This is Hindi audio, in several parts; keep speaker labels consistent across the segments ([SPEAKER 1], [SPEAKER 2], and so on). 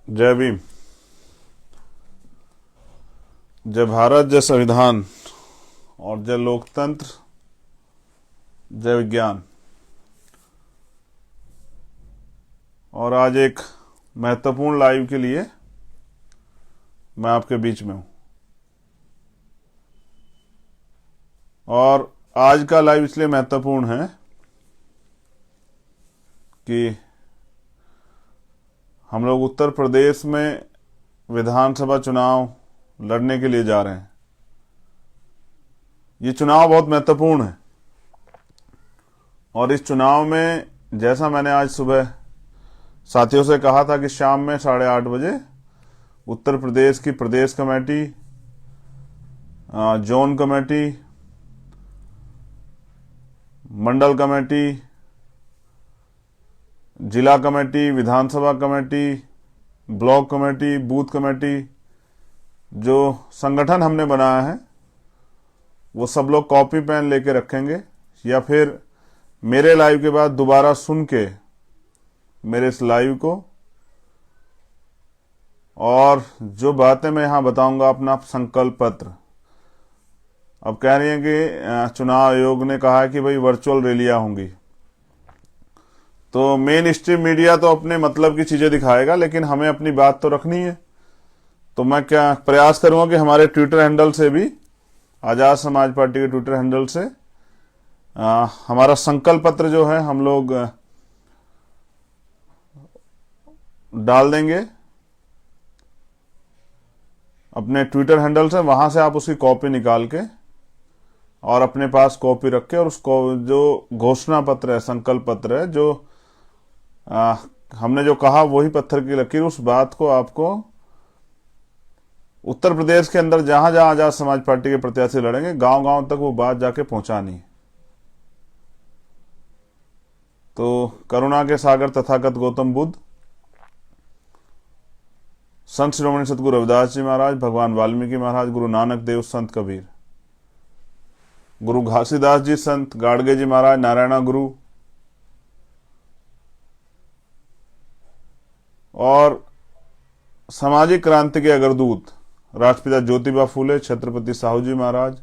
[SPEAKER 1] जय भीम। जय भारत, जय संविधान और जय लोकतंत्र, जय विज्ञान। और आज एक महत्वपूर्ण लाइव के लिए मैं आपके बीच में हूं। और आज का लाइव इसलिए महत्वपूर्ण है कि हम लोग उत्तर प्रदेश में विधानसभा चुनाव लड़ने के लिए जा रहे हैं। ये चुनाव बहुत महत्वपूर्ण है और इस चुनाव में, जैसा मैंने आज सुबह साथियों से कहा था कि शाम में 8:30 बजे उत्तर प्रदेश की प्रदेश कमेटी, जोन कमेटी, मंडल कमेटी, जिला कमेटी, विधानसभा committee, block committee, booth committee, जो संगठन हमने बनाया है वो सब लोग कॉपी पेन लेके रखेंगे या फिर मेरे लाइव के बाद दोबारा सुन के मेरे इस लाइव को, और जो बातें मैं यहां बताऊंगा अपना संकल्प पत्र। अब कह रही हैं कि चुनाव आयोग ने कहा है कि भाई वर्चुअल रैलियां होंगी, तो मेन स्ट्रीम मीडिया तो अपने मतलब की चीजें दिखाएगा, लेकिन हमें अपनी बात तो रखनी है। तो मैं क्या प्रयास करूंगा कि हमारे ट्विटर हैंडल से भी, आजाद समाज पार्टी के ट्विटर हैंडल से हमारा संकल्प पत्र जो है हम लोग डाल देंगे अपने ट्विटर हैंडल से। वहां से आप उसकी कॉपी निकाल के और अपने पास कॉपी रख के, और उसको जो घोषणा पत्र है, संकल्प पत्र है, जो हमने जो कहा वही पत्थर की लकीर, उस बात को आपको उत्तर प्रदेश के अंदर जहां जहां आजाद समाज पार्टी के प्रत्याशी लड़ेंगे, गांव गांव तक वो बात जाके पहुंचानी है। तो करुणा के सागर तथागत गौतम बुद्ध, संत श्रोमणी सतगुरु रविदास जी महाराज, भगवान वाल्मीकि महाराज, गुरु नानक देव, संत कबीर, गुरु घासीदास जी, संत गाड़गे जी महाराज, नारायणा गुरु, और सामाजिक क्रांति के अग्रदूत राष्ट्रपिता ज्योतिबा फूले, छत्रपति साहू जी महाराज,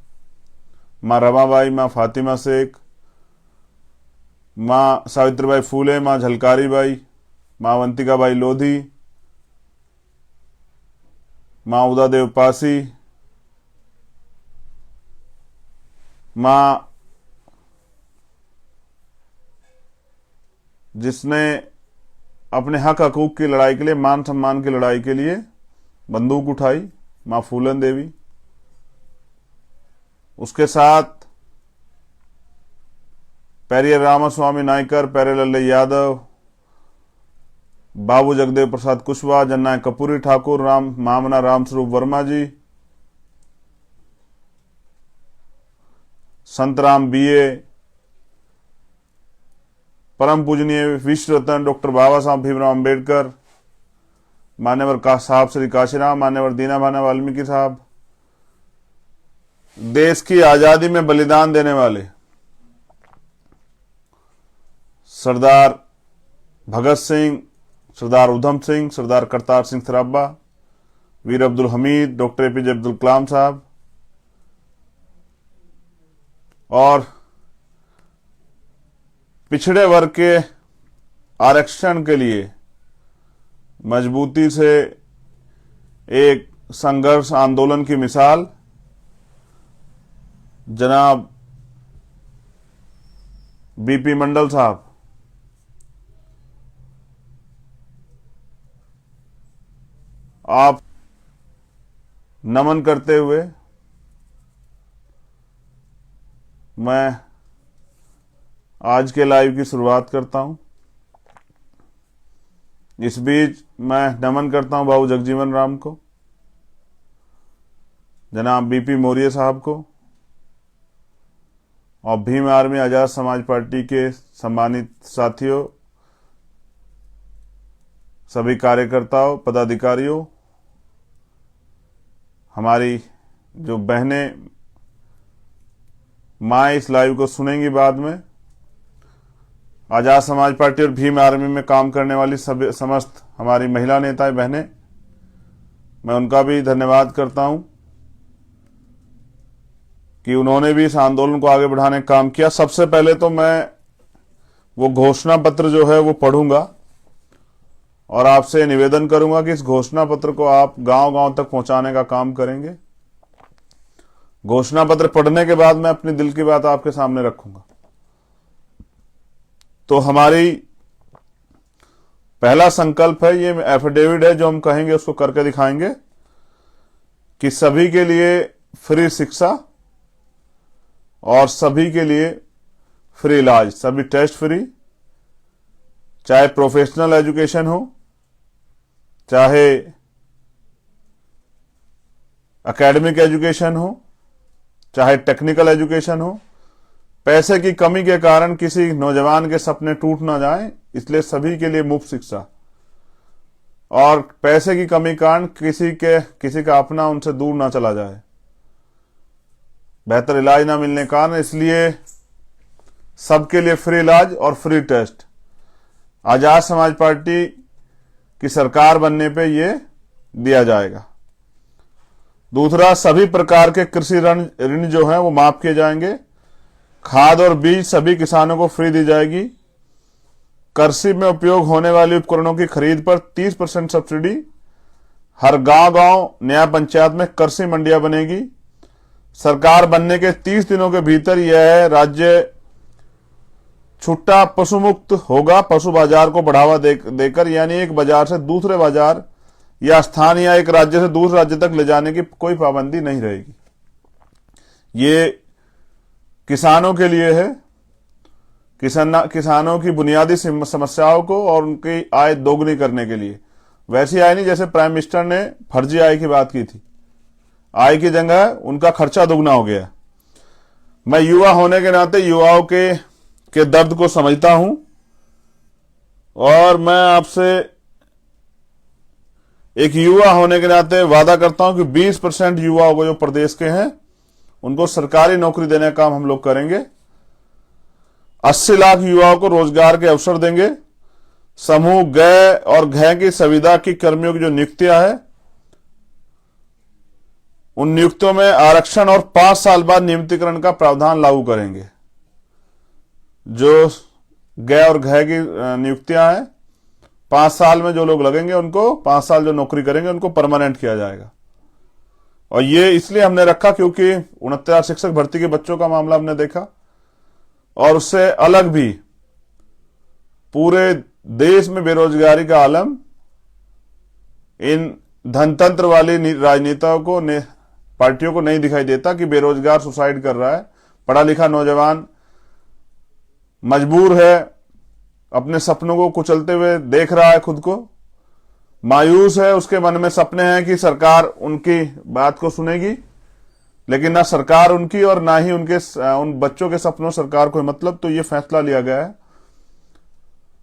[SPEAKER 1] मां रमाबाई, मां फातिमा शेख, मां सावित्रीबाई फूले, मां झलकारी बाई, मां अवंतिका बाई लोधी, मां उदादेव पासी, मां जिसने अपने हक हकूक की लड़ाई के लिए, मान सम्मान की लड़ाई के लिए बंदूक उठाई, मां फूलन देवी। उसके साथ पेरियर रामास्वामी नायकर, पेरेलल्ले यादव, बाबू जगदेव प्रसाद कुशवाहा, जननायक कपूरी ठाकुर, राम मामना रामस्वरूप वर्मा जी, संतराम बीए, परम पूजनीय विश्व रत्न डॉक्टर बाबा साहब भीमराव अंबेडकर, मान्यवर साहब श्री काशीराम, मान्यवर दीना भाना वाल्मीकि साहब, देश की आजादी में बलिदान देने वाले सरदार भगत सिंह, सरदार उधम सिंह, सरदार करतार सिंह सराभा, वीर अब्दुल हमीद, डॉक्टर एपीजे अब्दुल कलाम साहब, और पिछड़े वर्ग के आरक्षण के लिए मजबूती से एक संघर्ष आंदोलन की मिसाल जनाब बीपी मंडल साहब, आप नमन करते हुए मैं आज के लाइव की शुरुआत करता हूं। इस बीच मैं नमन करता हूं बाबू जगजीवन राम को, जनाब बीपी मौर्य साहब को, और भीम आर्मी आजाद समाज पार्टी के सम्मानित साथियों, सभी कार्यकर्ताओं, पदाधिकारियों, हमारी जो बहनें माँ इस लाइव को सुनेंगी बाद में, आजाद समाज पार्टी और भीम आर्मी में काम करने वाली सभी समस्त हमारी महिला नेताएं बहनें, मैं उनका भी धन्यवाद करता हूं कि उन्होंने भी इस आंदोलन को आगे बढ़ाने का काम किया। सबसे पहले तो मैं वो घोषणा पत्र जो है वो पढ़ूंगा और आपसे निवेदन करूंगा कि इस घोषणा पत्र को आप गांव-गांव तक पहुंचाने का काम करेंगे। घोषणा पत्र पढ़ने के बाद मैं अपने दिल की बात आपके सामने रखूंगा। तो हमारी पहला संकल्प है, ये एफिडेविट है जो हम कहेंगे उसको करके दिखाएंगे कि सभी के लिए फ्री शिक्षा और सभी के लिए फ्री इलाज, सभी टेस्ट फ्री, चाहे प्रोफेशनल एजुकेशन हो, चाहे एकेडमिक एजुकेशन हो, चाहे टेक्निकल एजुकेशन हो। पैसे की कमी के कारण किसी नौजवान के सपने टूट ना जाएं, इसलिए सभी के लिए मुफ्त शिक्षा। और पैसे की कमी के कारण किसी का अपना उनसे दूर ना चला जाए, बेहतर इलाज ना मिलने के कारण, इसलिए सबके लिए फ्री इलाज और free test. Azad Samaj party की सरकार बनने पे ये दिया जाएगा। दूसरा, सभी प्रकार के कृषि ऋण जो है वो माफ किए जाएंगे। खाद और बीज सभी किसानों को फ्री दी जाएगी। कृषि में उपयोग होने वाले उपकरणों की खरीद पर 30% सब्सिडी। हर गांव-गांव न्याय पंचायत में कृषि मंडियां बनेगी। सरकार बनने के 30 दिनों के भीतर यह राज्य छुट्टा पशु मुक्त होगा। पशु बाजार को बढ़ावा देकर, यानी एक बाजार से दूसरे बाजार या स्थान या एक राज्य से दूसरे राज्य तक ले जाने की कोई पाबंदी नहीं रहेगी। ये किसानों के लिए है, किसानों की बुनियादी समस्याओं को और उनकी आय दोगुनी करने के लिए। वैसी आय नहीं जैसे प्राइम मिनिस्टर ने फर्जी आय की बात की थी। आय की जगह उनका खर्चा दोगुना हो गया। मैं युवा होने के नाते युवाओं के दर्द को समझता हूं और मैं आपसे एक युवा होने के नाते वादा करता हूं कि 20% युवाओं को जो प्रदेश के हैं उनको सरकारी नौकरी देने का काम हम लोग करेंगे। 80 लाख युवाओं को रोजगार के अवसर देंगे। समूह ग और घ की संविदा की कर्मियों की जो नियुक्तियां है, उन नियुक्तियों में आरक्षण और 5 साल बाद नियमितीकरण का प्रावधान लागू करेंगे। जो ग और घ की नियुक्तियां हैं, 5 साल में जो लोग लगेंगे उनको 5 साल जो नौकरी करेंगे उनको परमानेंट किया जाएगा। और ये इसलिए हमने रखा क्योंकि 69 शिक्षक भर्ती के बच्चों का मामला हमने देखा और उससे अलग भी पूरे देश में बेरोजगारी का आलम इन धनतंत्र वाली राजनेताओं को पार्टियों को नहीं दिखाई देता कि बेरोजगार सुसाइड कर रहा है। पढ़ा लिखा नौजवान मजबूर है, अपने सपनों को कुचलते हुए देख रहा है, खुद को मायूस है, उसके मन में सपने हैं कि सरकार उनकी बात को सुनेगी, लेकिन ना सरकार उनकी और ना ही उन बच्चों के सपनों सरकार को मतलब। तो ये फैसला लिया गया है।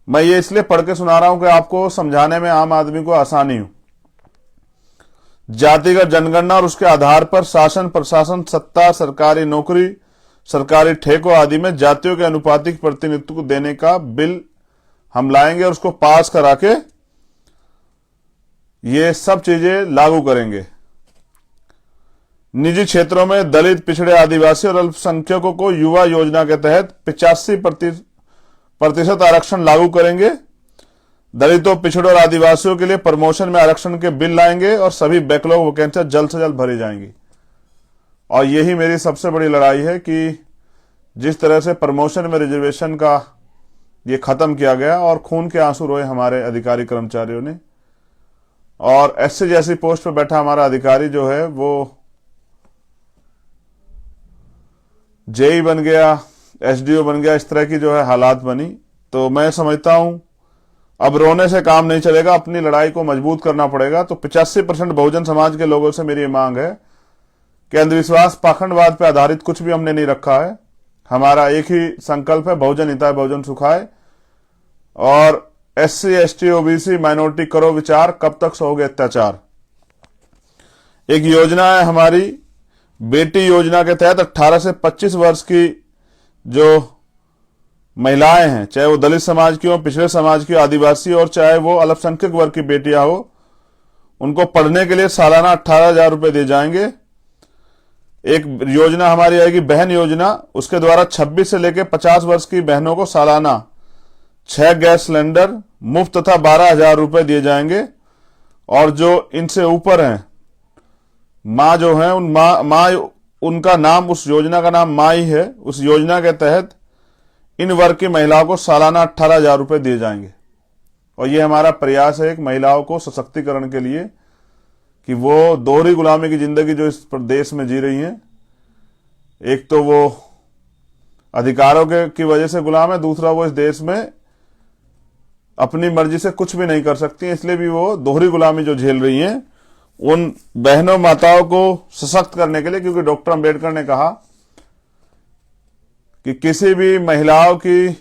[SPEAKER 1] मैं ये इसलिए पढ़ के सुना रहा हूं कि आपको समझाने में आम आदमी को आसानी हो। जातिगत जनगणना और उसके आधार पर शासन प्रशासन सत्ता, सरकारी नौकरी, सरकारी ठेकों आदि में जातियों के अनुपातिक प्रतिनिधित्व को देने का बिल हम लाएंगे और उसको पास करा के ये सब चीजें लागू करेंगे। निजी क्षेत्रों में दलित, पिछड़े, आदिवासी और अल्पसंख्यकों को युवा योजना के तहत 85% आरक्षण लागू करेंगे। दलितों, पिछड़ों और आदिवासियों के लिए प्रमोशन में आरक्षण के बिल लाएंगे और सभी बैकलॉग वैकेंसियां जल्द से जल्द भरी जाएंगी। और यही मेरी सबसे बड़ी लड़ाई है कि जिस तरह से प्रमोशन में रिजर्वेशन का ये खत्म किया गया और खून के आंसू रोए हमारे अधिकारी कर्मचारियों ने, और एससी जैसी पोस्ट पर बैठा हमारा अधिकारी जो है वो जेई बन गया, एसडीओ बन गया, इस तरह की जो है हालात बनी। तो मैं समझता हूं अब रोने से काम नहीं चलेगा, अपनी लड़ाई को मजबूत करना पड़ेगा। तो 85% बहुजन समाज के लोगों से मेरी मांग है कि अंधविश्वास, पाखंडवाद पर आधारित कुछ भी हमने नहीं रखा है। हमारा एक ही संकल्प है, बहुजन हिताय बहुजन सुखाय। और एससी, एसटी, ओबीसी, माइनॉरिटी करो विचार, कब तक सहोगे अत्याचार। एक योजना है हमारी बेटी योजना के तहत 18 से 25 वर्ष की जो महिलाएं हैं, चाहे वो दलित समाज की हो, पिछड़े समाज की, आदिवासी, और चाहे वो अल्पसंख्यक वर्ग की बेटियां हो, उनको पढ़ने के लिए सालाना 18,000 रुपए दिए जाएंगे। एक योजना हमारी आएगी बहन योजना, उसके द्वारा 26 से लेकर 50 वर्ष की बहनों को सालाना 6 गैस सिलेंडर मुफ्त तथा 12,000 रुपए दिए जाएंगे। और जो इनसे ऊपर हैं, माँ जो है, उन माँ उनका नाम, उस योजना का नाम माँ ही है। उस योजना के तहत इन वर्ग की महिलाओं को सालाना 18,000 रुपए दिए जाएंगे। और ये हमारा प्रयास है एक महिलाओं को सशक्तिकरण के लिए, कि वो दोहरी गुलामी की जिंदगी जो इस देश में जी रही हैं, एक तो वो अधिकारों की वजह से गुलाम है, दूसरा वो इस देश में अपनी मर्जी से कुछ भी नहीं कर सकती है, इसलिए भी वो दोहरी गुलामी जो झेल रही हैं, उन बहनों माताओं को सशक्त करने के लिए, क्योंकि डॉक्टर अंबेडकर ने कहा कि किसी भी महिलाओं की,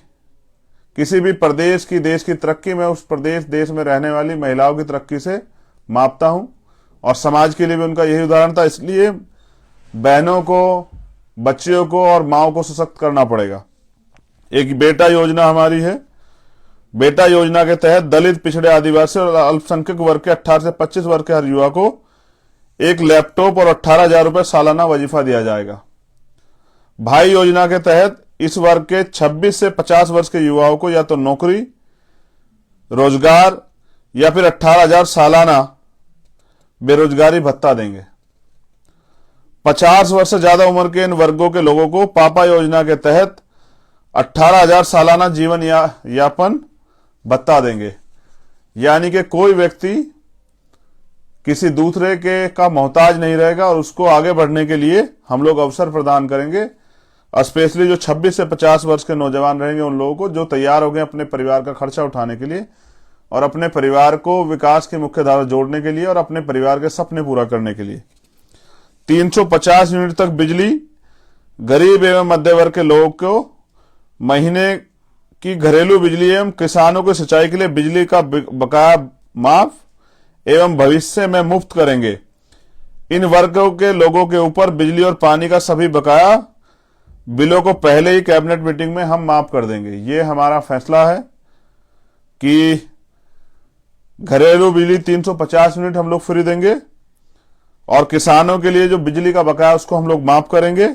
[SPEAKER 1] किसी भी प्रदेश की, देश की तरक्की में उस प्रदेश देश में रहने वाली महिलाओं की तरक्की से मापता हूं। और समाज के लिए भी उनका यही उदाहरण था, इसलिए बहनों को, बच्चियों को और माओं को सशक्त करना पड़ेगा। एक बेटा योजना हमारी है। बेटा योजना के तहत दलित, पिछड़े, आदिवासी और अल्पसंख्यक वर्ग के 18 से 25 वर्ग के हर युवा को एक लैपटॉप और 18,000 रुपए सालाना वजीफा दिया जाएगा। भाई योजना के तहत इस वर्ग के 26 से 50 वर्ष के युवाओं को या तो नौकरी, रोजगार या फिर 18,000 सालाना बेरोजगारी भत्ता देंगे। 50 वर्ष से ज्यादा उम्र के इन वर्गों के लोगों को पापा योजना के तहत 18,000 सालाना जीवन यापन भत्ता देंगे। यानी कि कोई व्यक्ति किसी दूसरे के का मोहताज नहीं रहेगा और उसको आगे बढ़ने के लिए हम लोग अवसर प्रदान करेंगे। स्पेशली जो 26 से 50 वर्ष के नौजवान रहेंगे, उन लोगों को जो तैयार हो गए अपने परिवार का खर्चा उठाने के लिए और अपने परिवार को विकास की मुख्य धारा जोड़ने के लिए और अपने परिवार के सपने पूरा करने के लिए। 350 यूनिट तक बिजली गरीब एवं मध्य वर्ग के लोगों को महीने की घरेलू बिजली एवं किसानों को सिंचाई के लिए बिजली का बकाया माफ एवं भविष्य में मुफ्त करेंगे। इन वर्गों के लोगों के ऊपर बिजली और पानी का सभी बकाया बिलों को पहले ही कैबिनेट मीटिंग में हम माफ कर देंगे। ये हमारा फैसला है कि घरेलू बिजली 350 यूनिट हम लोग फ्री देंगे और किसानों के लिए जो बिजली का बकाया उसको हम लोग माफ करेंगे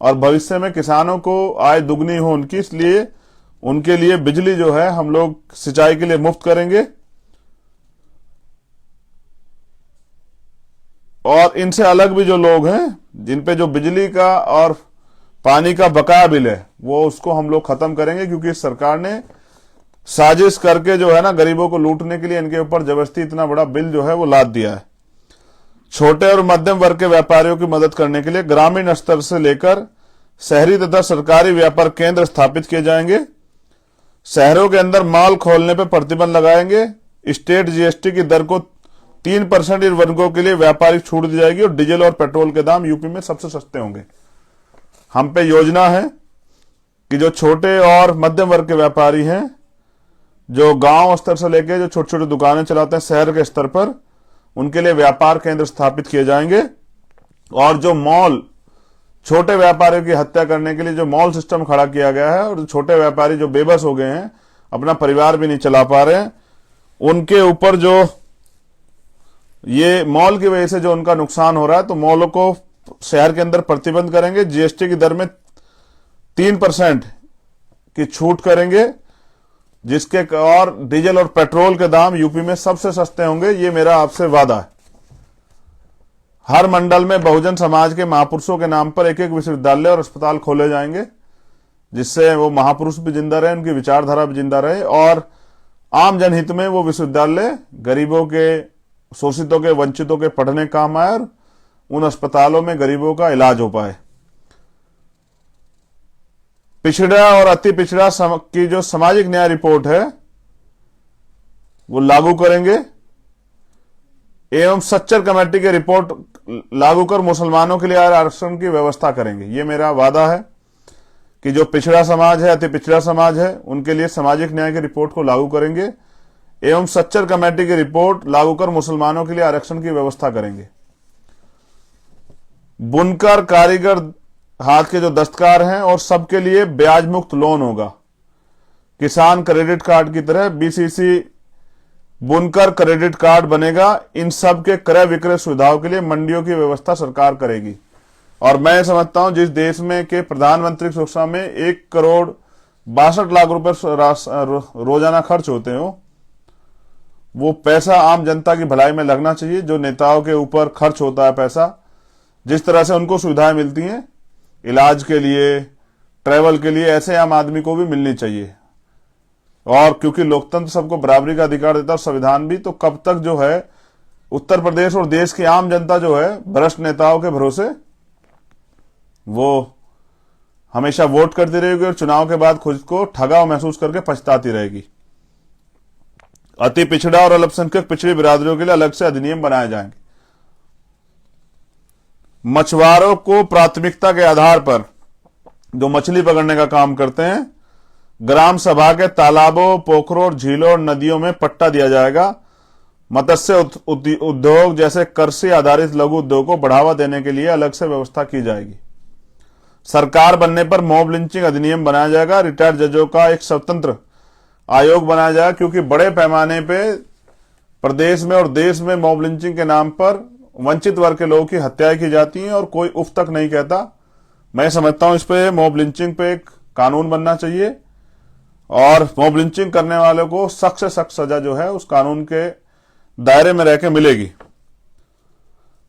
[SPEAKER 1] और भविष्य में किसानों को आय दुगनी हो उनकी, इसलिए उनके लिए बिजली जो है हम लोग सिंचाई के लिए मुफ्त करेंगे। और इनसे अलग भी जो लोग हैं जिन पे जो बिजली का और पानी का बकाया बिल है वो उसको हम लोग खत्म करेंगे, क्योंकि सरकार ने साजिश करके जो है ना गरीबों को लूटने के लिए इनके ऊपर जबरदस्ती इतना बड़ा बिल जो है वो लाद दिया है। छोटे और मध्यम वर्ग के व्यापारियों की मदद करने के लिए ग्रामीण स्तर से लेकर शहरी तथा सरकारी व्यापार केंद्र स्थापित किए जाएंगे। शहरों के अंदर मॉल खोलने पर प्रतिबंध लगाएंगे। स्टेट जीएसटी की दर को 3% इन वर्गों के लिए व्यापारिक छूट दी जाएगी और डीजल और पेट्रोल के दाम यूपी में सबसे सस्ते होंगे। हम पे योजना है कि जो छोटे और मध्यम वर्ग के व्यापारी हैं, जो गांव स्तर से लेकर जो छोटी छोटी दुकानें चलाते हैं शहर के स्तर पर, उनके लिए व्यापार केंद्र स्थापित किए जाएंगे। और जो मॉल, छोटे व्यापारियों की हत्या करने के लिए जो मॉल सिस्टम खड़ा किया गया है और छोटे व्यापारी जो बेबस हो गए हैं, अपना परिवार भी नहीं चला पा रहे हैं, उनके ऊपर जो ये मॉल की वजह से जो उनका नुकसान हो रहा है, तो मॉलों को शहर के अंदर प्रतिबंध करेंगे। जीएसटी की दर में 3% की छूट करेंगे, जिसके और डीजल और पेट्रोल के दाम यूपी में सबसे सस्ते होंगे। ये मेरा आपसे वादा है। हर मंडल में बहुजन समाज के महापुरुषों के नाम पर एक एक विश्वविद्यालय और अस्पताल खोले जाएंगे, जिससे वो महापुरुष भी जिंदा रहे, उनकी विचारधारा भी जिंदा रहे और आम जनहित में वो विश्वविद्यालय गरीबों के, शोषितों के, वंचितों के पढ़ने काम आए और उन अस्पतालों में गरीबों का इलाज हो पाए। पिछड़ा और अति पिछड़ा की जो सामाजिक न्याय रिपोर्ट है वो लागू करेंगे एवं सच्चर कमेटी की रिपोर्ट लागू कर मुसलमानों के लिए आरक्षण की व्यवस्था करेंगे। ये मेरा वादा है कि जो पिछड़ा समाज है, अति पिछड़ा समाज है, उनके लिए सामाजिक न्याय की रिपोर्ट को लागू करेंगे एवं सच्चर कमेटी की रिपोर्ट लागू कर मुसलमानों के लिए आरक्षण की व्यवस्था करेंगे। बुनकर, कारीगर, हाथ के जो दस्तकार हैं और सबके लिए ब्याज मुक्त लोन होगा। किसान क्रेडिट कार्ड की तरह बीसीसी बुनकर क्रेडिट कार्ड बनेगा। इन सब के क्रय विक्रय सुविधाओं के लिए मंडियों की व्यवस्था सरकार करेगी। और मैं समझता हूं जिस देश में के प्रधानमंत्री सुरक्षा में 1,62,00,000 रुपए रोजाना खर्च होते हो, वो पैसा आम जनता की भलाई में लगना चाहिए। जो नेताओं के ऊपर खर्च होता है पैसा, जिस तरह से उनको सुविधाएं मिलती हैं इलाज के लिए, ट्रैवल के लिए, ऐसे आम आदमी को भी मिलनी चाहिए। और क्योंकि लोकतंत्र सबको बराबरी का अधिकार देता है, संविधान भी, तो कब तक जो है उत्तर प्रदेश और देश की आम जनता जो है भ्रष्ट नेताओं के भरोसे वो हमेशा वोट करती रहेगी और चुनाव के बाद खुद को ठगा महसूस करके पछताती रहेगी। अति पिछड़ा और अल्पसंख्यक पिछड़ी बिरादरियों के लिए अलग से अधिनियम बनाए जाएंगे। मछुआरों को प्राथमिकता के आधार पर जो मछली पकड़ने का काम करते हैं, ग्राम सभा के तालाबों, पोखरों और झीलों और नदियों में पट्टा दिया जाएगा। मत्स्य उद्योग जैसे कृषि आधारित लघु उद्योग को बढ़ावा देने के लिए अलग से व्यवस्था की जाएगी। सरकार बनने पर मॉब लिंचिंग अधिनियम बनाया जाएगा। रिटायर्ड जजों का एक स्वतंत्र आयोग बनाया जाएगा, क्योंकि बड़े पैमाने पे प्रदेश में और देश में मॉब लिंचिंग के नाम पर वंचित वर्ग के लोगों की हत्याएं की जाती हैं और कोई उफ तक नहीं कहता। मैं समझता हूं इस पे मॉब लिंचिंग पे एक कानून बनना चाहिए और मॉब लिंचिंग करने वालों को सख्त से सख्त सजा जो है उस कानून के दायरे में रहकर मिलेगी।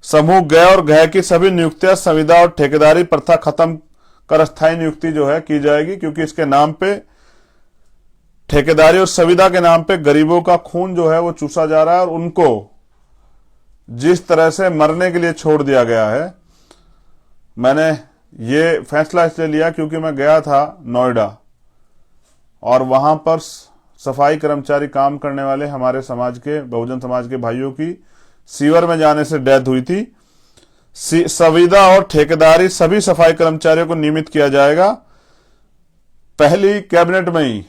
[SPEAKER 1] समूह ग और घ की सभी नियुक्तियां संविदा और ठेकेदारी प्रथा खत्म कर अस्थायी नियुक्ति जो है की जाएगी, क्योंकि इसके नाम पे ठेकेदारी और संविदा के नाम पे गरीबों का खून जो है वो चूसा जा रहा है और उनको जिस तरह से मरने के लिए छोड़ दिया गया है। मैंने ये फैसला इसलिए लिया क्योंकि मैं गया था नोएडा और वहां पर सफाई कर्मचारी काम करने वाले हमारे समाज के, बहुजन समाज के भाइयों की सीवर में जाने से डेथ हुई थी। संविदा और ठेकेदारी सभी सफाई कर्मचारियों को नियमित किया जाएगा, पहली कैबिनेट में ही।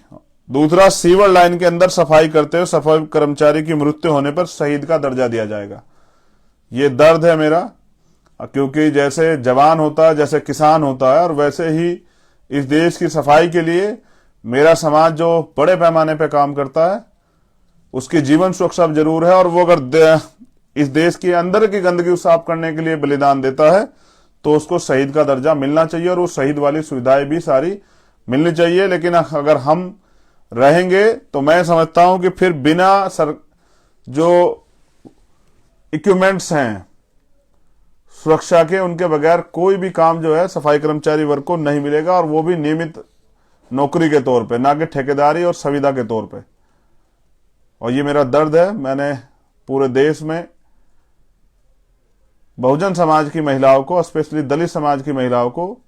[SPEAKER 1] दूसरा, सीवर लाइन के अंदर सफाई करते हुए सफाई कर्मचारी की मृत्यु होने पर शहीद का दर्जा दिया जाएगा। ये दर्द है मेरा, क्योंकि जैसे जवान होता है, जैसे किसान होता है, और वैसे ही इस देश की सफाई के लिए मेरा समाज जो बड़े पैमाने पे काम करता है उसकी जीवन सुरक्षा जरूर है। और वो अगर इस देश के अंदर की गंदगी साफ करने के लिए बलिदान देता है तो उसको शहीद का दर्जा मिलना चाहिए और वो शहीद वाली सुविधाएं भी सारी मिलनी चाहिए। लेकिन अगर हम रहेंगे तो मैं समझता हूं कि फिर बिना जो इक्विपमेंट्स हैं सुरक्षा के, उनके बगैर कोई भी काम जो है सफाई कर्मचारी वर्ग को नहीं मिलेगा, और वो भी नियमित नौकरी के तौर पे, ना कि ठेकेदारी और संविदा के तौर पे। और ये मेरा दर्द है। मैंने पूरे देश में बहुजन समाज की महिलाओं को, स्पेशली दलित समाज की महिलाओं को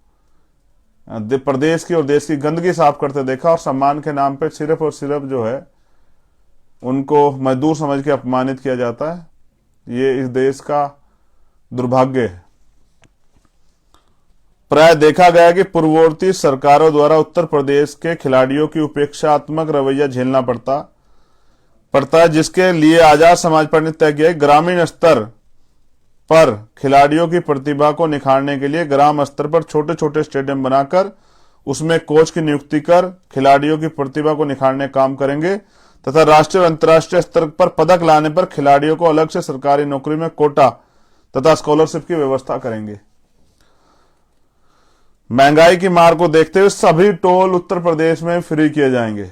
[SPEAKER 1] प्रदेश की और देश की गंदगी साफ करते देखा, और सम्मान के नाम पे सिर्फ और सिर्फ जो है उनको मजदूर समझ के अपमानित किया जाता है। ये इस देश का दुर्भाग्य है। प्राय देखा गया कि पूर्ववर्ती सरकारों द्वारा उत्तर प्रदेश के खिलाड़ियों की उपेक्षात्मक रवैया झेलना पड़ता है, जिसके लिए आजाद समाज पार्टी ने तय किया ग्रामीण स्तर पर खिलाड़ियों की प्रतिभा को निखारने के लिए ग्राम स्तर पर छोटे छोटे स्टेडियम बनाकर उसमें कोच की नियुक्ति कर खिलाड़ियों की प्रतिभा को निखारने का काम करेंगे, तथा राष्ट्रीय और अंतर्राष्ट्रीय स्तर पर पदक लाने पर खिलाड़ियों को अलग से सरकारी नौकरी में कोटा तथा स्कॉलरशिप की व्यवस्था करेंगे। महंगाई की मार को देखते हुए सभी टोल उत्तर प्रदेश में फ्री किए जाएंगे।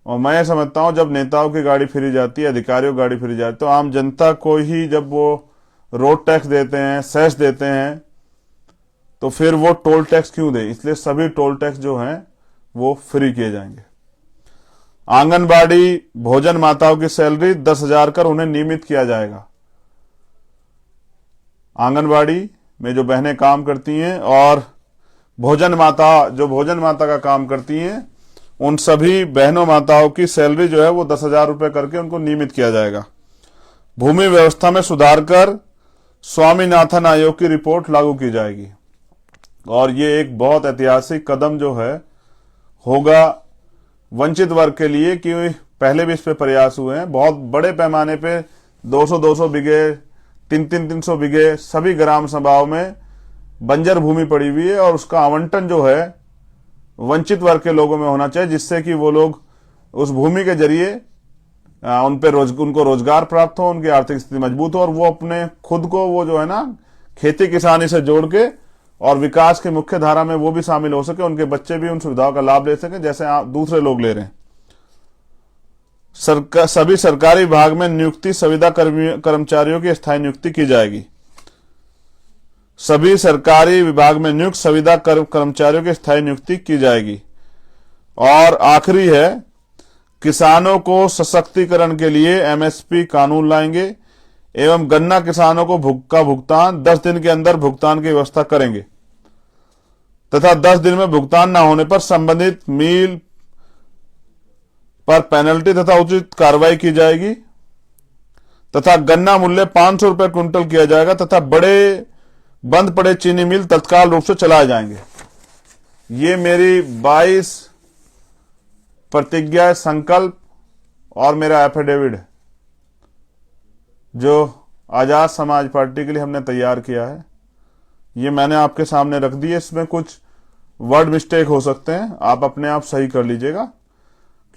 [SPEAKER 1] और मैं समझता हूं जब नेताओं की गाड़ी फ्री जाती है, अधिकारियों की गाड़ी फ्री जाती है, तो आम जनता को ही जब वो रोड टैक्स देते हैं, सेस देते हैं, तो फिर वो टोल टैक्स क्यों दे। इसलिए सभी टोल टैक्स जो हैं वो फ्री किए जाएंगे। आंगनबाड़ी भोजन माताओं की सैलरी 10,000 कर उन्हें नियमित किया जाएगा। आंगनबाड़ी में जो बहनें काम करती हैं और भोजन माता का काम करती हैं, उन सभी बहनों माताओं की सैलरी जो है वो 10,000 रुपए करके उनको नियमित किया जाएगा। भूमि व्यवस्था में सुधार कर स्वामीनाथन आयोग की रिपोर्ट लागू की जाएगी। और ये एक बहुत ऐतिहासिक कदम जो है होगा वंचित वर्ग के लिए, कि पहले भी इस पे प्रयास हुए हैं। बहुत बड़े पैमाने पे 200-200 बीघे, 300-300 बीघे सभी ग्राम सभाओं में बंजर भूमि पड़ी हुई है, और उसका आवंटन जो है वंचित वर्ग के लोगों में होना चाहिए, जिससे कि वो लोग उस भूमि के जरिए उनको रोजगार प्राप्त हो, उनकी आर्थिक स्थिति मजबूत हो और वो अपने खुद को वो जो है ना खेती किसानी से जोड़ के और विकास की मुख्य धारा में वो भी शामिल हो सके, उनके बच्चे भी उन सुविधाओं का लाभ ले सके जैसे दूसरे लोग ले रहे हैं। सभी सरकारी विभाग में नियुक्ति संविदा कर्मचारियों की स्थायी नियुक्ति की जाएगी। सभी सरकारी विभाग में नियुक्त संविदा कर्मचारियों की स्थायी नियुक्ति की जाएगी। और आखिरी है, किसानों को सशक्तिकरण के लिए एमएसपी कानून लाएंगे एवं गन्ना किसानों को भुगतान 10 दिन के अंदर भुगतान की व्यवस्था करेंगे तथा 10 दिन में भुगतान न होने पर संबंधित मिल पर पेनल्टी तथा उचित कार्रवाई की जाएगी तथा गन्ना मूल्य 500 रुपए क्विंटल किया जाएगा तथा बंद पड़े चीनी मिल तत्काल रूप से चलाए जाएंगे। ये मेरी 22 प्रतिज्ञा, संकल्प और मेरा एफिडेविट है जो आजाद समाज पार्टी के लिए हमने तैयार किया है। ये मैंने आपके सामने रख दिए। इसमें कुछ वर्ड मिस्टेक हो सकते हैं, आप अपने आप सही कर लीजिएगा,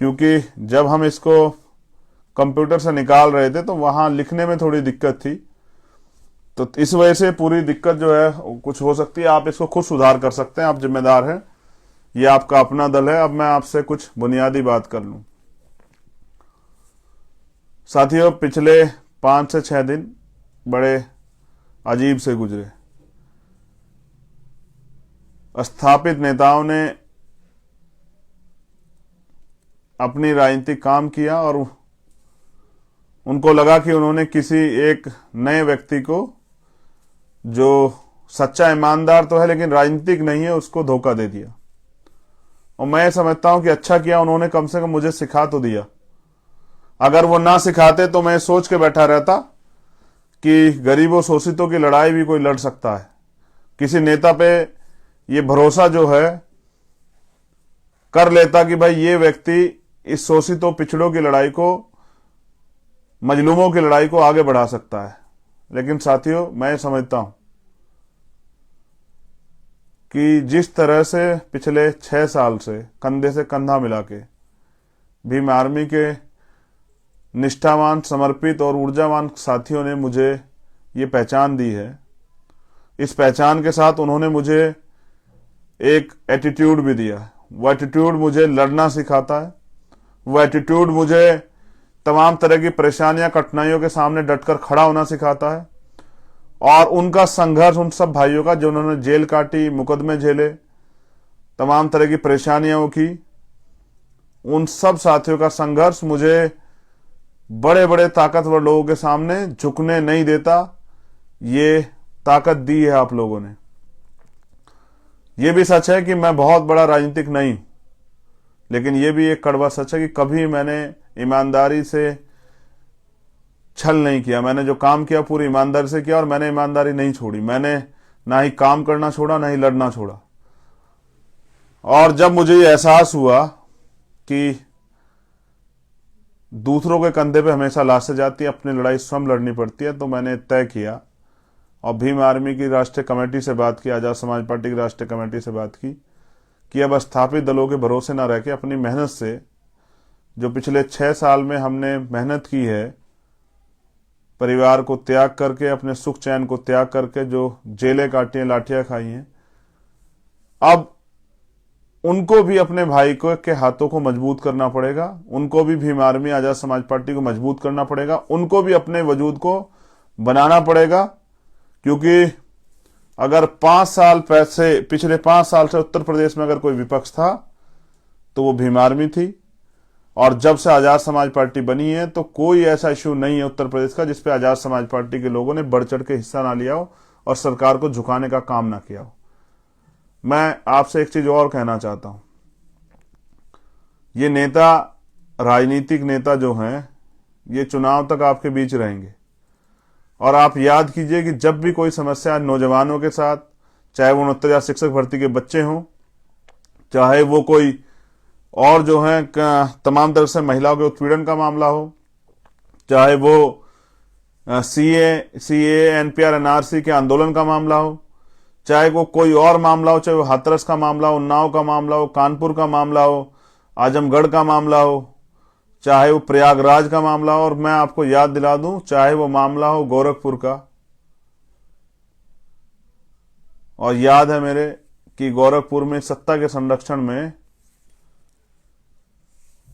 [SPEAKER 1] क्योंकि जब हम इसको कंप्यूटर से निकाल रहे थे तो वहां लिखने में थोड़ी दिक्कत थी, तो इस वजह से पूरी दिक्कत जो है कुछ हो सकती है। आप इसको खुद सुधार कर सकते हैं, आप जिम्मेदार हैं, ये आपका अपना दल है। अब मैं आपसे कुछ बुनियादी बात कर लूं। साथियों, पिछले 5 से 6 दिन बड़े अजीब से गुजरे। स्थापित नेताओं ने अपनी राजनीतिक काम किया और उनको लगा कि उन्होंने किसी एक नए व्यक्ति को, जो सच्चा ईमानदार तो है लेकिन राजनीतिक नहीं है, उसको धोखा दे दिया। और मैं समझता हूं कि अच्छा किया उन्होंने, कम से कम मुझे सिखा तो दिया। अगर वो ना सिखाते तो मैं सोच के बैठा रहता कि गरीबों शोषितों की लड़ाई भी कोई लड़ सकता है। किसी नेता पे ये भरोसा जो है कर लेता कि भाई ये व्यक्ति इस शोषितों पिछड़ों की लड़ाई को, मजलूमों की लड़ाई को आगे बढ़ा सकता है। लेकिन साथियों, मैं समझता हूं कि जिस तरह से पिछले 6 साल से कंधे से कंधा मिला के भीम आर्मी के निष्ठावान, समर्पित और ऊर्जावान साथियों ने मुझे ये पहचान दी है, इस पहचान के साथ उन्होंने मुझे एक एटीट्यूड भी दिया है। वो एटीट्यूड मुझे लड़ना सिखाता है, वो एटीट्यूड मुझे तमाम तरह की परेशानियां, कठिनाइयों के सामने डटकर खड़ा होना सिखाता है। और उनका संघर्ष, उन सब भाइयों का जो उन्होंने जेल काटी, मुकदमे झेले, तमाम तरह की परेशानियां वो की, उन सब साथियों का संघर्ष मुझे बड़े बड़े ताकतवर लोगों के सामने झुकने नहीं देता। ये ताकत दी है आप लोगों ने। यह भी सच है कि मैं बहुत बड़ा राजनीतिक नहीं हूं, लेकिन यह भी एक कड़वा सच है कि कभी मैंने ईमानदारी से छल नहीं किया। मैंने जो काम किया पूरी ईमानदारी से किया और मैंने ईमानदारी नहीं छोड़ी। मैंने ना ही काम करना छोड़ा, ना ही लड़ना छोड़ा। और जब मुझे ये एहसास हुआ कि दूसरों के कंधे पे हमेशा लाशें जाती है, अपनी लड़ाई स्वयं लड़नी पड़ती है, तो मैंने तय किया और भीम आर्मी की राष्ट्रीय कमेटी से बात की, आजाद समाज पार्टी की राष्ट्रीय कमेटी से बात की कि अब स्थापित दलों के भरोसे न रह के अपनी मेहनत से, जो पिछले 6 साल में हमने मेहनत की है, परिवार को त्याग करके, अपने सुख चैन को त्याग करके जो जेलें काटी हैं, लाठियां खाई हैं, अब उनको भी अपने भाई को के हाथों को मजबूत करना पड़ेगा। उनको भी भीम आर्मी, आजाद समाज पार्टी को मजबूत करना पड़ेगा। उनको भी अपने वजूद को बनाना पड़ेगा, क्योंकि अगर 5 साल पिछले 5 साल से उत्तर प्रदेश में अगर कोई विपक्ष था तो वो भीम आर्मी थी। और जब से आजाद समाज पार्टी बनी है तो कोई ऐसा इश्यू नहीं है उत्तर प्रदेश का जिसपे आजाद समाज पार्टी के लोगों ने बढ़ चढ़ के हिस्सा ना लिया हो और सरकार को झुकाने का काम ना किया हो। मैं आपसे एक चीज और कहना चाहता हूं, ये नेता, राजनीतिक नेता जो हैं, ये चुनाव तक आपके बीच रहेंगे। और आप याद कीजिए कि जब भी कोई समस्या नौजवानों के साथ, चाहे वो 69 शिक्षक भर्ती के बच्चे हों, चाहे वो कोई और जो है तमाम तरह से महिलाओं के उत्पीड़न का मामला हो, चाहे वो सीए, एनपीआर, एनआरसी के आंदोलन का मामला हो, चाहे वो कोई और मामला हो, चाहे वो हाथरस का मामला हो, उन्नाव का मामला हो, कानपुर का मामला हो, आजमगढ़ का मामला हो, चाहे वो प्रयागराज का मामला हो, और मैं आपको याद दिला दूं, चाहे वो मामला हो गोरखपुर का। और याद है मेरे कि गोरखपुर में सत्ता के संरक्षण में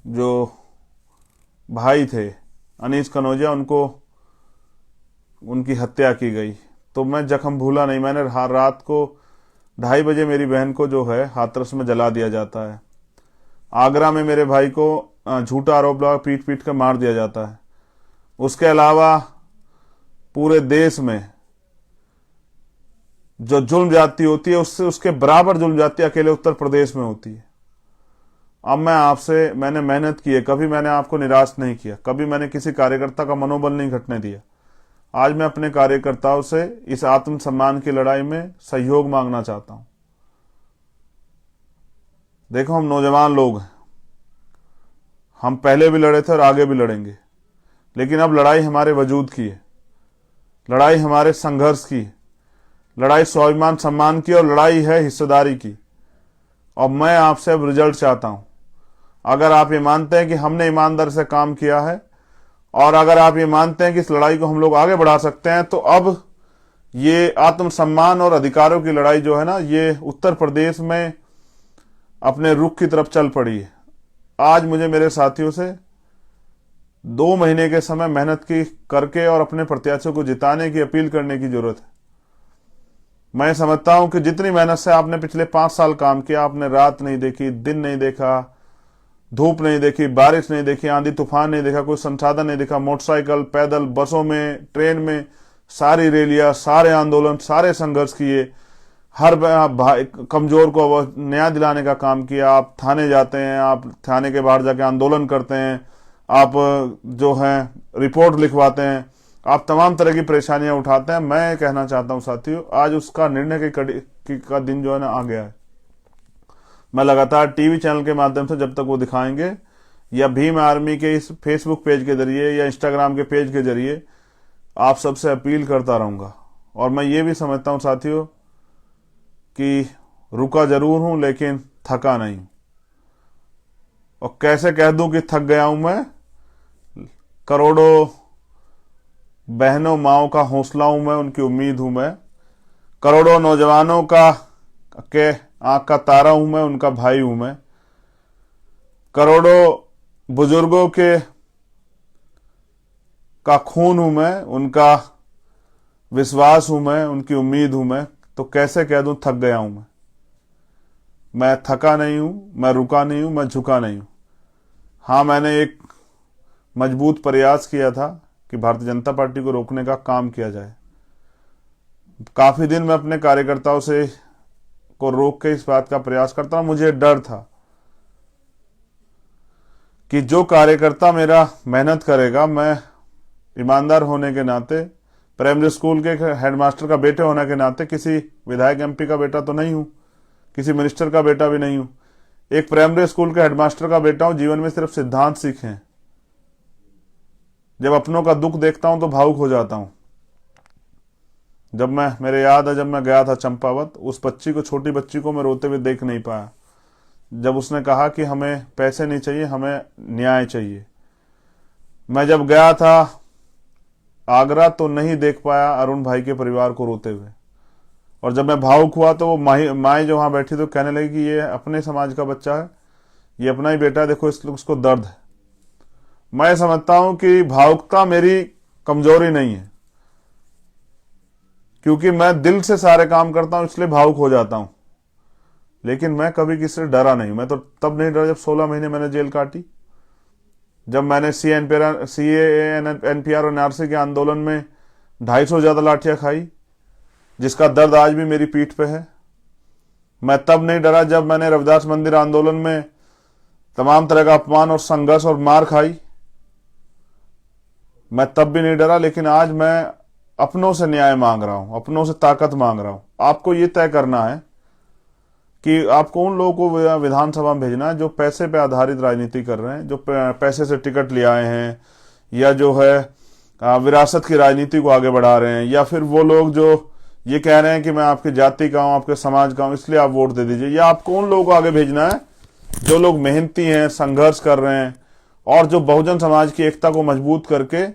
[SPEAKER 1] जो भाई थे अनीस कनौजिया, उनको उनकी हत्या की गई। तो मैं जख्म भूला नहीं। मैंने रात को 2:30 बजे मेरी बहन को जो है हाथरस में जला दिया जाता है। आगरा में मेरे भाई को झूठा आरोप लगा पीट पीट कर मार दिया जाता है। उसके अलावा पूरे देश में जो जुल्म जाती होती है, उससे उसके बराबर जुल्म जाती अकेले उत्तर प्रदेश में होती है। अब मैंने मेहनत की है, कभी मैंने आपको निराश नहीं किया, कभी मैंने किसी कार्यकर्ता का मनोबल नहीं घटने दिया। आज मैं अपने कार्यकर्ताओं से इस आत्मसम्मान की लड़ाई में सहयोग मांगना चाहता हूं। देखो, हम नौजवान लोग हैं, हम पहले भी लड़े थे और आगे भी लड़ेंगे, लेकिन अब लड़ाई हमारे वजूद की है, लड़ाई हमारे संघर्ष की है, लड़ाई स्वाभिमान सम्मान की, और लड़ाई है हिस्सेदारी की। और मैं आपसे अब रिजल्ट चाहता हूं। अगर आप ये मानते हैं कि हमने ईमानदारी से काम किया है, और अगर आप ये मानते हैं कि इस लड़ाई को हम लोग आगे बढ़ा सकते हैं, तो अब ये आत्मसम्मान और अधिकारों की लड़ाई जो है ना, ये उत्तर प्रदेश में अपने रुख की तरफ चल पड़ी है। आज मुझे मेरे साथियों से 2 महीने के समय मेहनत की करके और अपने प्रत्याशियों को जिताने की अपील करने की जरूरत है। मैं समझता हूं कि जितनी मेहनत से आपने पिछले 5 साल काम किया, आपने रात नहीं देखी, दिन नहीं देखा, धूप नहीं देखी, बारिश नहीं देखी, आंधी तूफान नहीं देखा, कोई संसाधन नहीं देखा, मोटरसाइकिल, पैदल, बसों में, ट्रेन में, सारी रैलियां, सारे आंदोलन, सारे संघर्ष किए, हर कमजोर को न्याय दिलाने का काम किया। आप थाने जाते हैं, आप थाने के बाहर जाके आंदोलन करते हैं, आप जो है रिपोर्ट लिखवाते हैं, आप तमाम तरह की परेशानियां उठाते हैं। मैं कहना चाहता हूं साथियों, आज उसका निर्णय का दिन जो है ना आ गया है। मैं लगातार टीवी चैनल के माध्यम से, जब तक वो दिखाएंगे, या भीम आर्मी के इस फेसबुक पेज के जरिए या इंस्टाग्राम के पेज के जरिए आप सबसे अपील करता रहूंगा। और मैं ये भी समझता हूं साथियों कि रुका जरूर हूं, लेकिन थका नहीं। और कैसे कह दूं कि थक गया हूं मैं? करोड़ों बहनों माओं का हौसला हूं मैं, उनकी उम्मीद हूं मैं। करोड़ों नौजवानों का के आंख का तारा हूं मैं, उनका भाई हूं मैं। करोड़ों बुजुर्गों का खून हूं मैं, उनका विश्वास हूं मैं, उनकी उम्मीद हूं मैं। तो कैसे कह दूं थक गया हूं मैं थका नहीं हूं, मैं रुका नहीं हूं, मैं झुका नहीं हूं। हाँ, मैंने एक मजबूत प्रयास किया था कि भारतीय जनता पार्टी को रोकने का काम किया जाए। काफी दिन मैं अपने कार्यकर्ताओं से को रोक के इस बात का प्रयास करता हूं। मुझे डर था कि जो कार्यकर्ता मेरा मेहनत करेगा, मैं ईमानदार होने के नाते, प्राइमरी स्कूल के हेडमास्टर का बेटे होने के नाते, किसी विधायक एमपी का बेटा तो नहीं हूं, किसी मिनिस्टर का बेटा भी नहीं हूं, एक प्राइमरी स्कूल के हेडमास्टर का बेटा हूं। जीवन में सिर्फ सिद्धांत सीखे हैं। जब अपनों का दुख देखता हूं तो भावुक हो जाता हूं। मेरे याद है, जब मैं गया था चंपावत, उस बच्ची को, छोटी बच्ची को मैं रोते हुए देख नहीं पाया, जब उसने कहा कि हमें पैसे नहीं चाहिए, हमें न्याय चाहिए। मैं जब गया था आगरा तो नहीं देख पाया अरुण भाई के परिवार को रोते हुए। और जब मैं भावुक हुआ तो वो माए जो वहां बैठी तो कहने लगी कि ये अपने समाज का बच्चा है, ये अपना ही बेटा है, देखो उसको दर्द है। मैं समझता हूं कि भावुकता मेरी कमजोरी नहीं है, क्योंकि मैं दिल से सारे काम करता हूं, इसलिए भावुक हो जाता हूं। लेकिन मैं कभी किसी से डरा नहीं। मैं तो तब नहीं डरा जब 16 महीने मैंने जेल काटी, जब मैंने एनपीआर और एनआरसी के आंदोलन में 250 ज्यादा लाठियां खाई, जिसका दर्द आज भी मेरी पीठ पे है। मैं तब नहीं डरा जब मैंने रविदास मंदिर आंदोलन में तमाम तरह का अपमान और संघर्ष और मार खाई, मैं तब भी नहीं डरा। लेकिन आज मैं अपनों से न्याय मांग रहा हूं, अपनों से ताकत मांग रहा हूं। आपको ये तय करना है कि आपको उन लोगों को विधानसभा में भेजना है जो पैसे पे आधारित राजनीति कर रहे हैं, जो पैसे से टिकट ले आए हैं, या जो है विरासत की राजनीति को आगे बढ़ा रहे हैं, या फिर वो लोग जो ये कह रहे हैं कि मैं आपकी जाति का हूं, आपके समाज का हूं, इसलिए आप वोट दे दीजिए। या आपको उन लोगों को आगे भेजना है जो लोग मेहनती हैं, संघर्ष कर रहे हैं और जो बहुजन समाज की एकता को मजबूत करके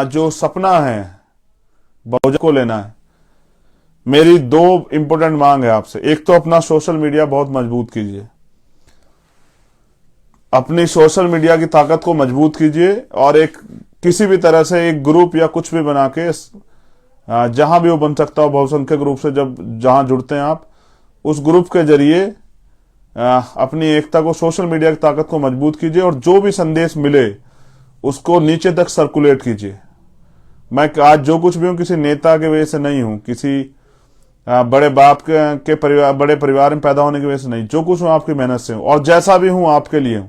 [SPEAKER 1] जो सपना है बहुजन को लेना है। मेरी दो इंपॉर्टेंट मांग है आपसे। एक तो अपना सोशल मीडिया बहुत मजबूत कीजिए, अपनी सोशल मीडिया की ताकत को मजबूत कीजिए और एक किसी भी तरह से एक ग्रुप या कुछ भी बना के जहां भी वो बन सकता हो, बहुसंख्यक ग्रुप से जहां जुड़ते हैं आप, उस ग्रुप के जरिए अपनी एकता को, सोशल मीडिया की ताकत को मजबूत कीजिए और जो भी संदेश मिले उसको नीचे तक सर्कुलेट कीजिए। मैं आज जो कुछ भी हूं किसी नेता के वजह से नहीं हूं, किसी बड़े बाप के परिवार, बड़े परिवार में पैदा होने की वजह से नहीं। जो कुछ हूं आपकी मेहनत से हूं और जैसा भी हूं आपके लिए हूं।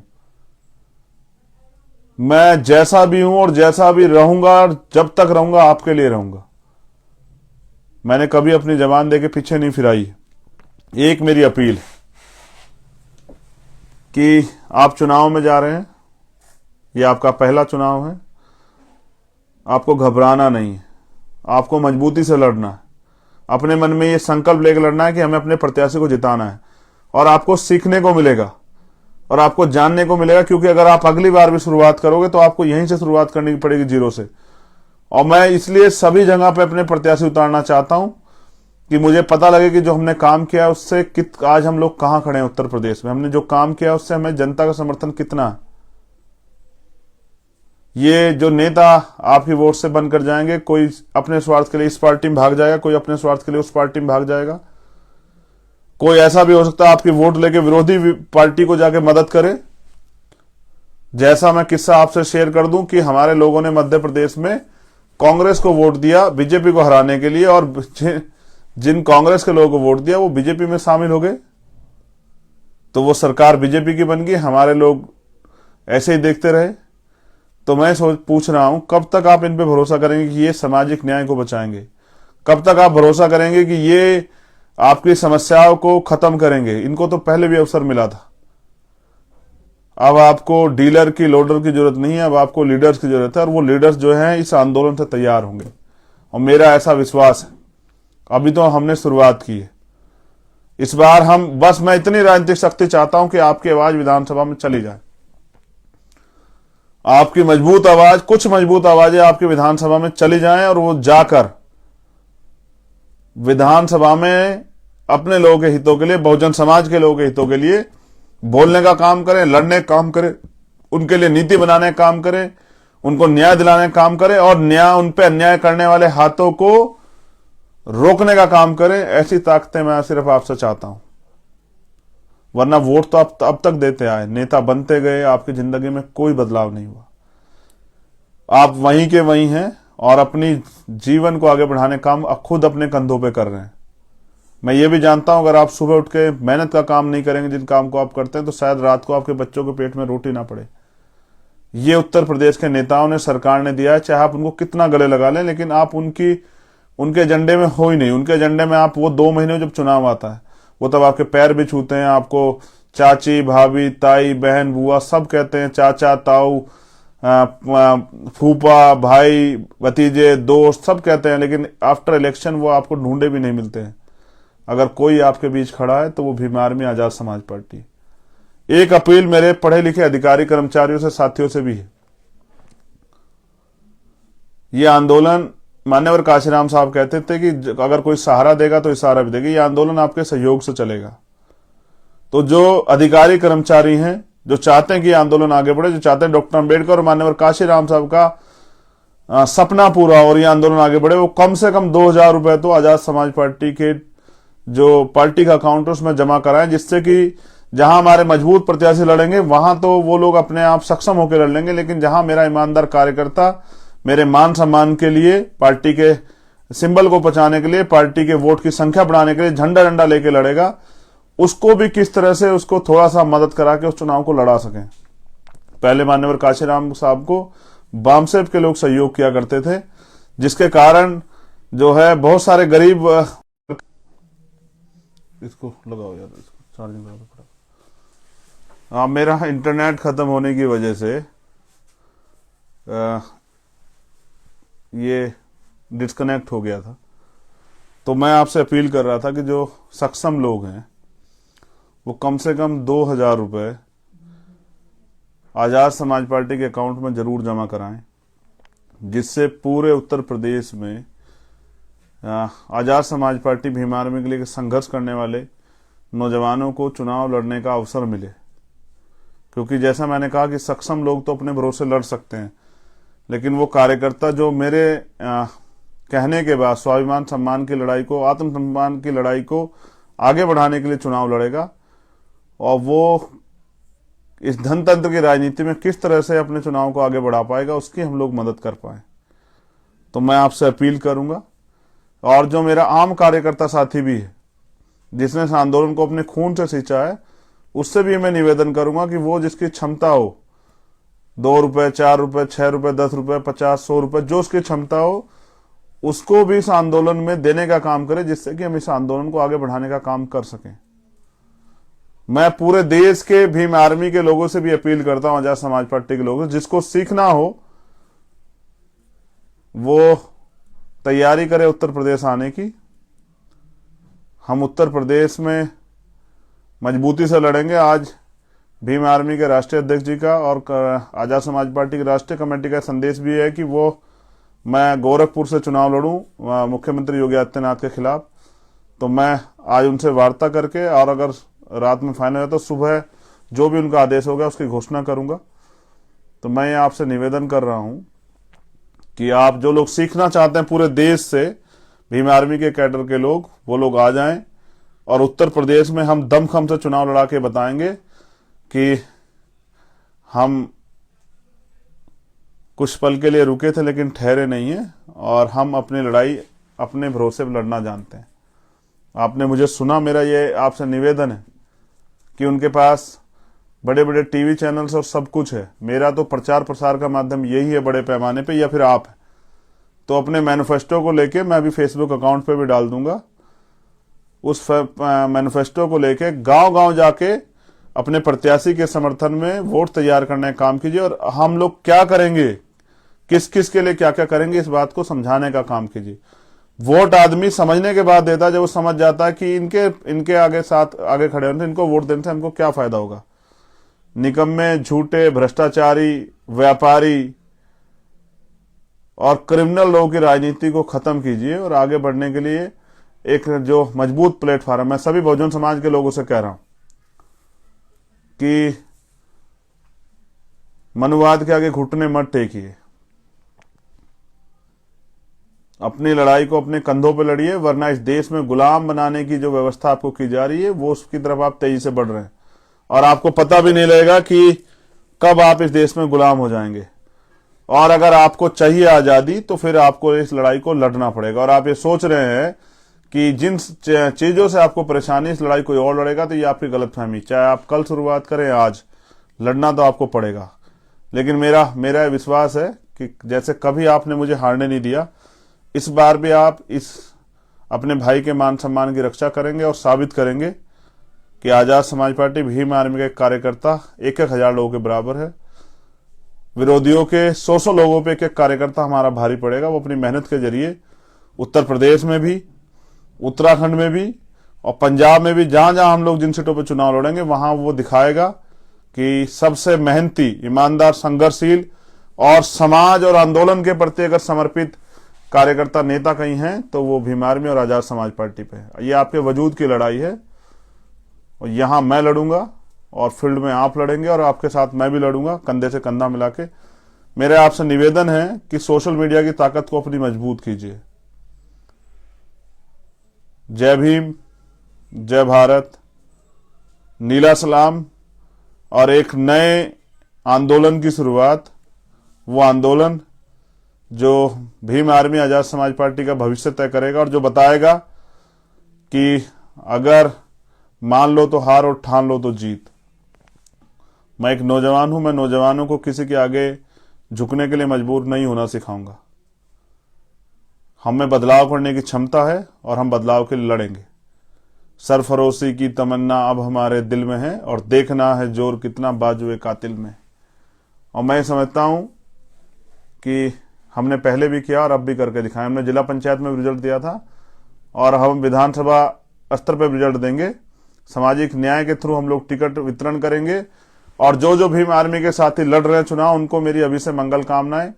[SPEAKER 1] मैं जैसा भी हूं और जैसा भी रहूंगा और जब तक रहूंगा आपके लिए रहूंगा। मैंने कभी अपनी जबान देके पीछे नहीं फिराई। एक मेरी अपील कि आप चुनाव में जा रहे हैं, ये आपका पहला चुनाव है, आपको घबराना नहीं है, आपको मजबूती से लड़ना है। अपने मन में ये संकल्प लेकर लड़ना है कि हमें अपने प्रत्याशी को जिताना है और आपको सीखने को मिलेगा और आपको जानने को मिलेगा, क्योंकि अगर आप अगली बार भी शुरुआत करोगे तो आपको यहीं से शुरुआत करनी पड़ेगी, जीरो से। और मैं इसलिए सभी जगह पे अपने प्रत्याशी उतारना चाहता हूं कि मुझे पता लगे कि जो हमने काम किया उससे आज हम लोग कहां खड़े हैं। उत्तर प्रदेश में हमने जो काम किया उससे हमें जनता का समर्थन कितना है। ये जो नेता आपकी वोट से बनकर जाएंगे, कोई अपने स्वार्थ के लिए इस पार्टी में भाग जाएगा, कोई अपने स्वार्थ के लिए उस पार्टी में भाग जाएगा, कोई ऐसा भी हो सकता है आपकी वोट लेके विरोधी पार्टी को जाके मदद करे। जैसा मैं किस्सा आपसे शेयर कर दूं कि हमारे लोगों ने मध्य प्रदेश में कांग्रेस को वोट दिया बीजेपी को हराने के लिए, और जिन कांग्रेस के लोगों को वोट दिया वो बीजेपी में शामिल हो गए, तो वो सरकार बीजेपी की बन गई, हमारे लोग ऐसे ही देखते रहे। तो मैं पूछ रहा हूं, कब तक आप इन पे भरोसा करेंगे कि ये सामाजिक न्याय को बचाएंगे? कब तक आप भरोसा करेंगे कि ये आपकी समस्याओं को खत्म करेंगे? इनको तो पहले भी अवसर मिला था। अब आपको डीलर की, लोडर की जरूरत नहीं है, अब आपको लीडर्स की जरूरत है और वो लीडर्स जो हैं इस आंदोलन से तैयार होंगे और मेरा ऐसा विश्वास है। अभी तो हमने शुरुआत की है। इस बार मैं इतनी राजनीतिक शक्ति चाहता हूं कि आपकी आवाज विधानसभा में चली जाए। आपकी मजबूत आवाज, कुछ मजबूत आवाजें आपकी विधानसभा में चली जाएं और वो जाकर विधानसभा में अपने लोगों के हितों के लिए, बहुजन समाज के लोगों के हितों के लिए बोलने का काम करें, लड़ने का काम करें, उनके लिए नीति बनाने का काम करें, उनको न्याय दिलाने का काम करें और उन पे अन्याय करने वाले हाथों को रोकने का काम करें। ऐसी ताकतें मैं सिर्फ आपसे चाहता हूं। वरना वोट तो आप अब तक देते आए, नेता बनते गए, आपकी जिंदगी में कोई बदलाव नहीं हुआ। आप वहीं के वहीं हैं और अपनी जीवन को आगे बढ़ाने का काम खुद अपने कंधों पे कर रहे हैं। मैं ये भी जानता हूं, अगर आप सुबह उठ के मेहनत का काम नहीं करेंगे जिन काम को आप करते हैं, तो शायद रात को आपके बच्चों के पेट में रोटी ना पड़े। ये उत्तर प्रदेश के नेताओं ने, सरकार ने दिया है, चाहे आप उनको कितना गले लगा लें, लेकिन आप उनके एजेंडे में हो ही नहीं। उनके एजेंडे में आप वो 2 महीने जब चुनाव आता है वो तब आपके पैर भी छूते हैं, आपको चाची, भाभी, ताई, बहन, बुआ सब कहते हैं, चाचा, ताऊ, फूफा, भाई, भतीजे, दोस्त सब कहते हैं, लेकिन आफ्टर इलेक्शन वो आपको ढूंढे भी नहीं मिलते हैं। अगर कोई आपके बीच खड़ा है तो वो भीम आर्मी, आजाद समाज पार्टी। एक अपील मेरे पढ़े लिखे अधिकारी, कर्मचारियों से, साथियों से भी है। ये आंदोलन, मान्यवर काशीराम साहब कहते थे कि अगर कोई सहारा देगा तो इशारा भी देगा। ये आंदोलन आपके सहयोग से चलेगा। तो जो अधिकारी कर्मचारी हैं जो चाहते हैं कि आंदोलन आगे बढ़े, जो चाहते हैं डॉक्टर अंबेडकर और मान्यवर काशीराम साहब का सपना पूरा और ये आंदोलन आगे बढ़े, वो कम से कम 2000 रुपए तो आजाद समाज पार्टी के जो पार्टी का अकाउंट है उसमें जमा कराएं, जिससे कि जहां हमारे मजबूत प्रत्याशी लड़ेंगे वहां तो वो लोग अपने आप सक्षम होकर लड़ लेंगे, लेकिन जहां मेरा ईमानदार कार्यकर्ता मेरे मान सम्मान के लिए, पार्टी के सिंबल को बचाने के लिए, पार्टी के वोट की संख्या बढ़ाने के लिए झंडा डंडा लेके लड़ेगा, उसको भी किस तरह से उसको थोड़ा सा मदद करा के उस चुनाव को लड़ा सकें। पहले मान्यवर काशीराम साहब को बामसेब के लोग सहयोग किया करते थे, जिसके कारण जो है बहुत सारे गरीब, इसको लगाओ यार, इसको चार्जिंग लगा दो। हाँ, मेरा इंटरनेट खत्म होने की वजह से ये डिस्कनेक्ट हो गया था। तो मैं आपसे अपील कर रहा था कि जो सक्षम लोग हैं वो कम से कम 2,000 रुपये आज़ाद समाज पार्टी के अकाउंट में जरूर जमा कराएं, जिससे पूरे उत्तर प्रदेश में आज़ाद समाज पार्टी भीम आर्मी के लिए संघर्ष करने वाले नौजवानों को चुनाव लड़ने का अवसर मिले। क्योंकि जैसा मैंने कहा कि सक्षम लोग तो अपने भरोसे लड़ सकते हैं, लेकिन वो कार्यकर्ता जो मेरे कहने के बाद स्वाभिमान सम्मान की लड़ाई को, आत्मसम्मान की लड़ाई को आगे बढ़ाने के लिए चुनाव लड़ेगा, और वो इस धनतंत्र की राजनीति में किस तरह से अपने चुनाव को आगे बढ़ा पाएगा, उसकी हम लोग मदद कर पाए। तो मैं आपसे अपील करूंगा, और जो मेरा आम कार्यकर्ता साथी भी है जिसने इस आंदोलन को अपने खून से सींचा है, उससे भी मैं निवेदन करूंगा कि वो जिसकी क्षमता हो, 2 रुपए, 4 रुपए, 6 रुपए, 10 रुपए, 50, 100 रुपए, जो उसकी क्षमता हो, उसको भी इस आंदोलन में देने का काम करे, जिससे कि हम इस आंदोलन को आगे बढ़ाने का काम कर सकें। मैं पूरे देश के भीम आर्मी के लोगों से भी अपील करता हूं, आजाद समाज पार्टी के लोगों से, जिसको सीखना हो वो तैयारी करे उत्तर प्रदेश आने की। हम उत्तर प्रदेश में मजबूती से लड़ेंगे। आज भीम आर्मी के राष्ट्रीय अध्यक्ष जी का और आजाद समाज पार्टी की राष्ट्रीय कमेटी का संदेश भी है कि वो मैं गोरखपुर से चुनाव लड़ूं मुख्यमंत्री योगी आदित्यनाथ के खिलाफ। तो मैं आज उनसे वार्ता करके, और अगर रात में फाइनल है तो सुबह जो भी उनका आदेश होगा उसकी घोषणा करूंगा। तो मैं आपसे निवेदन कर रहा हूं कि आप जो लोग सीखना चाहते हैं पूरे देश से, भीम आर्मी के कैडर के लोग, वो लोग आ जाएं, और उत्तर प्रदेश में हम दमखम से चुनाव लड़ा के बताएंगे कि हम कुछ पल के लिए रुके थे लेकिन ठहरे नहीं हैं, और हम अपनी लड़ाई अपने भरोसे पर लड़ना जानते हैं। आपने मुझे सुना, मेरा ये आपसे निवेदन है कि उनके पास बड़े बड़े टीवी चैनल्स और सब कुछ है, मेरा तो प्रचार प्रसार का माध्यम यही है बड़े पैमाने पे, या फिर आप है। तो अपने मैनिफेस्टो को लेके, मैं भी फेसबुक अकाउंट पे भी डाल दूंगा, उस मैनिफेस्टो को लेके गांव गांव जाके अपने प्रत्याशी के समर्थन में वोट तैयार करने का काम कीजिए, और हम लोग क्या करेंगे, किस किस के लिए क्या क्या करेंगे, इस बात को समझाने का काम कीजिए। वोट आदमी समझने के बाद देता है, जब वो समझ जाता है कि इनके आगे खड़े होने, इनको वोट देने से हमको क्या फायदा होगा। निकम्मे, झूठे, भ्रष्टाचारी, व्यापारी और क्रिमिनल लोगों की राजनीति को खत्म कीजिए, और आगे बढ़ने के लिए एक जो मजबूत प्लेटफॉर्म, मैं सभी बहुजन समाज के लोगों से कह रहा हूं कि मनुवाद के आगे घुटने मत टेकिए, अपनी लड़ाई को अपने कंधों पर लड़िए, वरना इस देश में गुलाम बनाने की जो व्यवस्था आपको की जा रही है, वो उसकी तरफ आप तेजी से बढ़ रहे हैं, और आपको पता भी नहीं लगेगा कि कब आप इस देश में गुलाम हो जाएंगे। और अगर आपको चाहिए आजादी, तो फिर आपको इस लड़ाई को लड़ना पड़ेगा। और आप ये सोच रहे हैं कि जिन चीजों से आपको परेशानी, इस लड़ाई कोई और लड़ेगा, तो ये आपकी गलतफहमी। चाहे आप कल शुरुआत करें, आज लड़ना तो आपको पड़ेगा। लेकिन मेरा विश्वास है कि जैसे कभी आपने मुझे हारने नहीं दिया, इस बार भी आप इस अपने भाई के मान सम्मान की रक्षा करेंगे और साबित करेंगे कि आजाद समाज पार्टी भीम आर्मी के कार्यकर्ता 1,000 लोगों के बराबर है। विरोधियों के 100 लोगों पे एक कार्यकर्ता हमारा भारी पड़ेगा। वो अपनी मेहनत के जरिए उत्तर प्रदेश में भी, उत्तराखंड में भी और पंजाब में भी, जहां जहां हम लोग जिन सीटों पर चुनाव लड़ेंगे, वहां वो दिखाएगा कि सबसे मेहनती, ईमानदार, संघर्षशील और समाज और आंदोलन के प्रति अगर समर्पित कार्यकर्ता नेता कहीं हैं तो वो भीम आर्मी और आजाद समाज पार्टी पे है। ये आपके वजूद की लड़ाई है, और यहां मैं लड़ूंगा और फील्ड में आप लड़ेंगे, और आपके साथ मैं भी लड़ूंगा, कंधे से कंधा मिला के। मेरे आपसे निवेदन है कि सोशल मीडिया की ताकत को अपनी मजबूत कीजिए। जय भीम, जय भारत, नीला सलाम, और एक नए आंदोलन की शुरुआत, वो आंदोलन जो भीम आर्मी आजाद समाज पार्टी का भविष्य तय करेगा, और जो बताएगा कि अगर मान लो तो हार और ठान लो तो जीत। मैं एक नौजवान हूं, मैं नौजवानों को किसी के आगे झुकने के लिए मजबूर नहीं होना सिखाऊंगा। हमें बदलाव करने की क्षमता है और हम बदलाव के लिए लड़ेंगे। सरफरोशी की तमन्ना अब हमारे दिल में है, और देखना है जोर कितना बाजुए कातिल में। और मैं समझता हूं कि हमने पहले भी किया और अब भी करके दिखाया। हमने जिला पंचायत में रिजल्ट दिया था, और हम विधानसभा स्तर पर रिजल्ट देंगे। सामाजिक न्याय के थ्रू हम लोग टिकट वितरण करेंगे और जो जो भीम आर्मी के साथी लड़ रहे हैं चुनाव, उनको मेरी अभी से मंगल कामनाएं।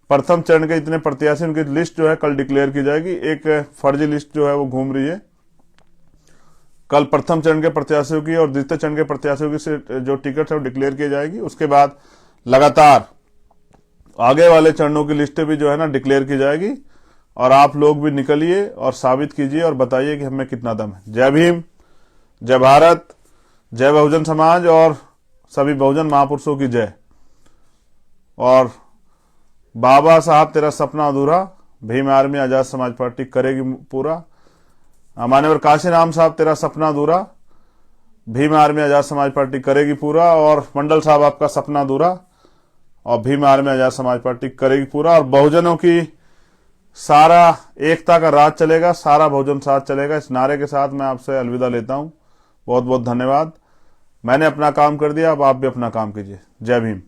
[SPEAKER 1] प्रथम चरण के इतने प्रत्याशी, उनकी लिस्ट जो है कल डिक्लेयर की जाएगी। एक फर्जी लिस्ट जो है वो घूम रही है। कल प्रथम चरण के प्रत्याशियों की और द्वितीय चरण के प्रत्याशियों की जो टिकट है वो डिक्लेयर की जाएगी। उसके बाद लगातार आगे वाले चरणों की लिस्टें भी जो है ना डिक्लेयर की जाएगी और आप लोग भी निकलिए और साबित कीजिए और बताइए कि हमें कितना दम है। जय भीम, जय भारत, जय बहुजन समाज और सभी बहुजन महापुरुषों की जय। और बाबा साहब तेरा सपना अधूरा, भीम आर्मी आजाद समाज पार्टी करेगी पूरा। मान्यवर काशीराम साहब तेरा सपना अधूरा, भीम आर्मी आजाद समाज पार्टी करेगी पूरा। और मंडल साहब आपका सपना अधूरा और भीम आर्मी आजाद समाज पार्टी करेगी पूरा। और बहुजनों की सारा एकता का राज चलेगा, सारा बहुजन साथ चलेगा। इस नारे के साथ मैं आपसे अलविदा लेता हूं। बहुत बहुत धन्यवाद। मैंने अपना काम कर दिया, अब आप भी अपना काम कीजिए। जय भीम।